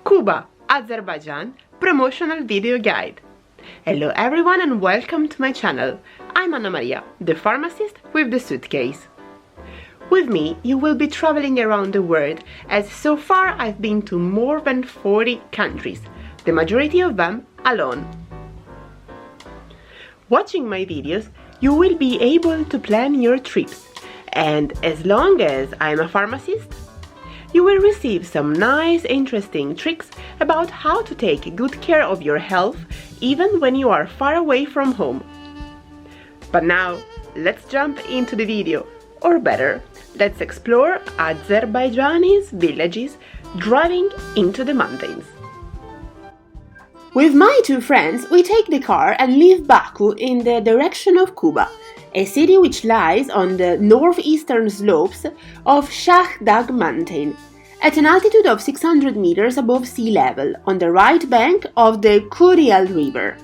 Quba, Azerbaijan Promotional Video Guide. Hello everyone and welcome to my channel. I'm Anna Maria, the pharmacist with the suitcase. With me, you will be traveling around the world, as so far I've been to more than 40 countries, the majority of them alone. Watching my videos, you will be able to plan your trips, and as long as I'm a pharmacist, you will receive some nice, interesting tricks about how to take good care of your health even when you are far away from home. But now, let's jump into the video, or better, let's explore Azerbaijani's villages driving into the mountains. With my two friends, we take the car and leave Baku in the direction of Kuba, a city which lies on the northeastern slopes of Shahdag mountain, at an altitude of 600 meters above sea level, on the right bank of the Kudyal river.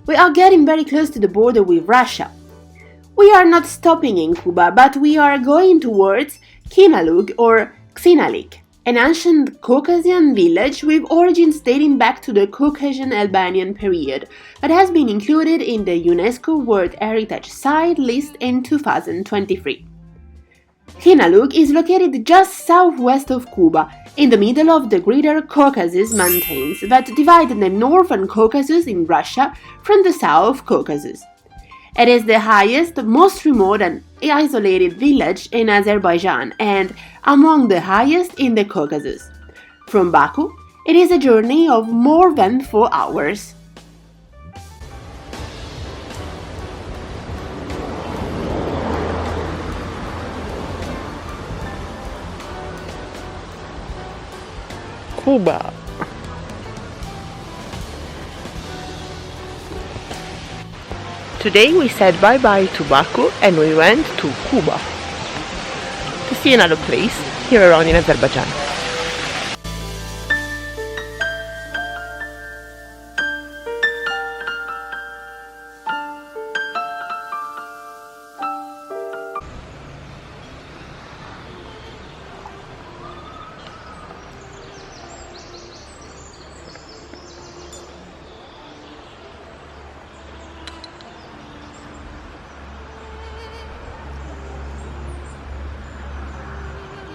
We are getting very close to the border with Russia. We are not stopping in Kuba, but we are going towards Khinalug or Khinalug, an ancient Caucasian village with origins dating back to the Caucasian Albanian period, that has been included in the UNESCO World Heritage Site list in 2023. Khinalug is located just southwest of Kuba, in the middle of the Greater Caucasus mountains that divide the Northern Caucasus in Russia from the South Caucasus. It is the highest, most remote and isolated village in Azerbaijan and among the highest in the Caucasus. From Baku, it is a journey of more than 4 hours. Kuba. Today we said bye-bye to Baku and we went to Kuba to see another place here around in Azerbaijan.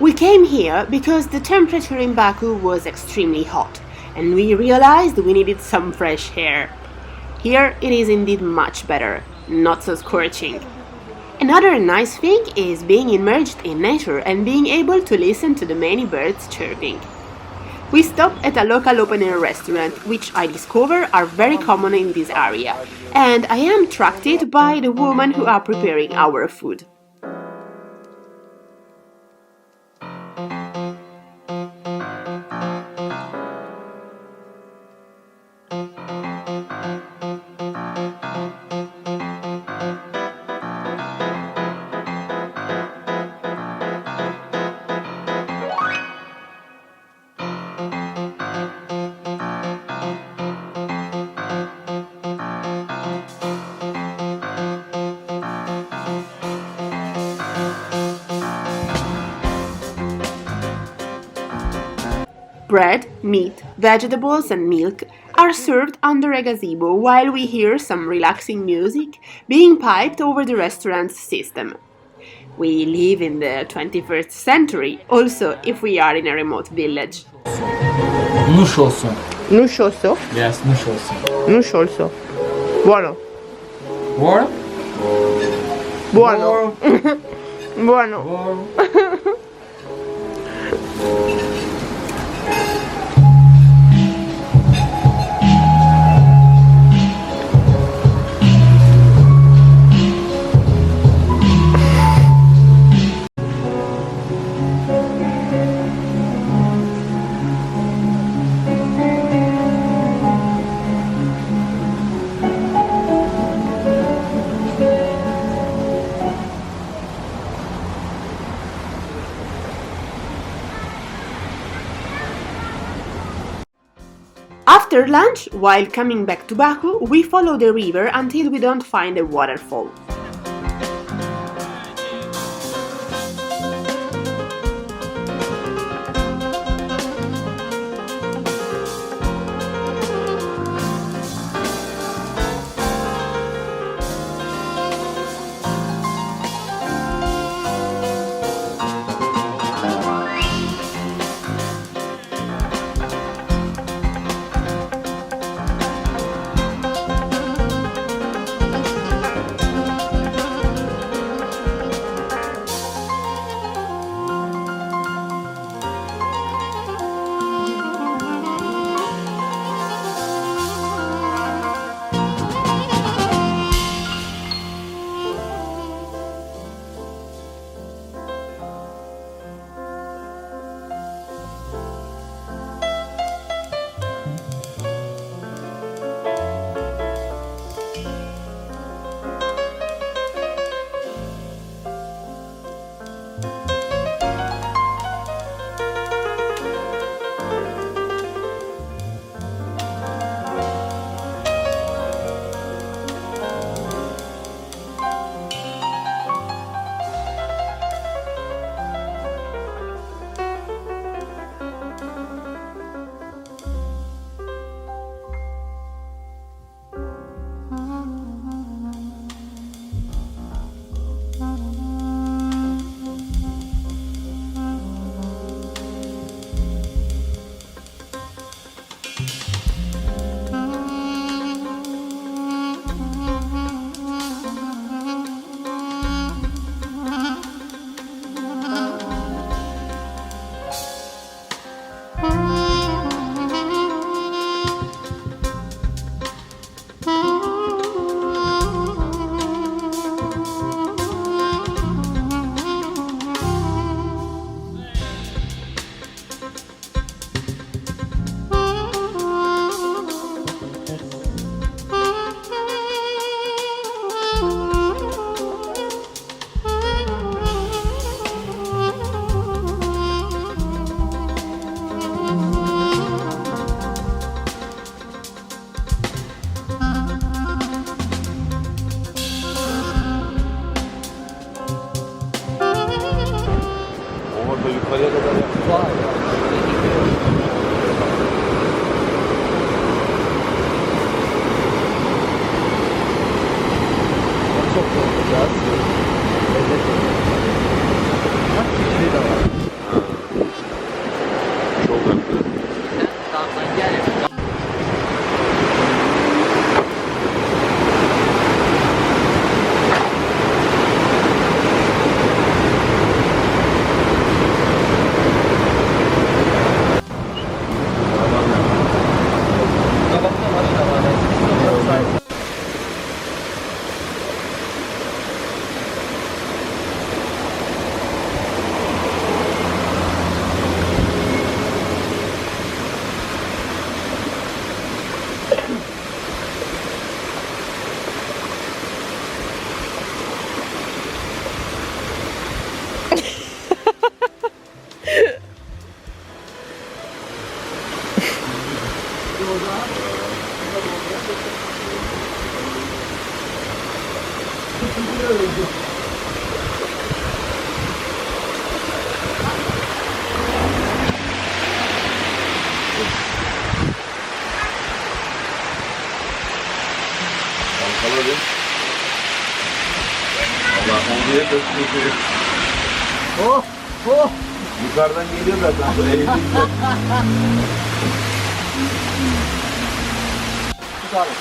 We came here because the temperature in Baku was extremely hot, and we realized we needed some fresh air. Here it is indeed much better, not so scorching. Another nice thing is being immersed in nature and being able to listen to the many birds chirping. We stopped at a local open-air restaurant, which I discover are very common in this area, and I am attracted by the women who are preparing our food. Bread, meat, vegetables and milk are served under a gazebo while we hear some relaxing music being piped over the restaurant's system. We live in the 21st century, also if we are in a remote village. Nush olsun. Nush also? Yes, nush olsun. Nush also. Buono. Warm? Buono. Buono. Warm. After lunch, while coming back to Baku, we follow the river until we don't find a waterfall. yukarıya kadar yaptılar. Çok korkacağız. Bak bir şey de var. Çok önemli. Tamam gel. Kalkalım. Allah onu diye gösteriyor. Oh! Oh! Yukarıdan geliyor zaten. Bu eğitimde. Tutalım.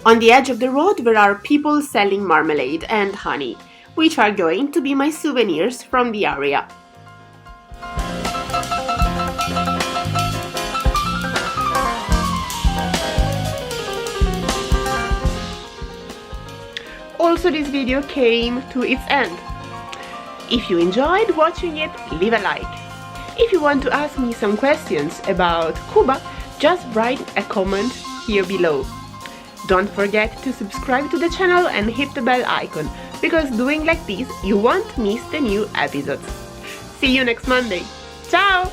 On the edge of the road there are people selling marmalade and honey, which are going to be my souvenirs from the area. Also, this video came to its end. If you enjoyed watching it, leave a like. If you want to ask me some questions about Cuba, just write a comment here below. Don't forget to subscribe to the channel and hit the bell icon, because doing like this, you won't miss the new episodes. See you next Monday. Ciao!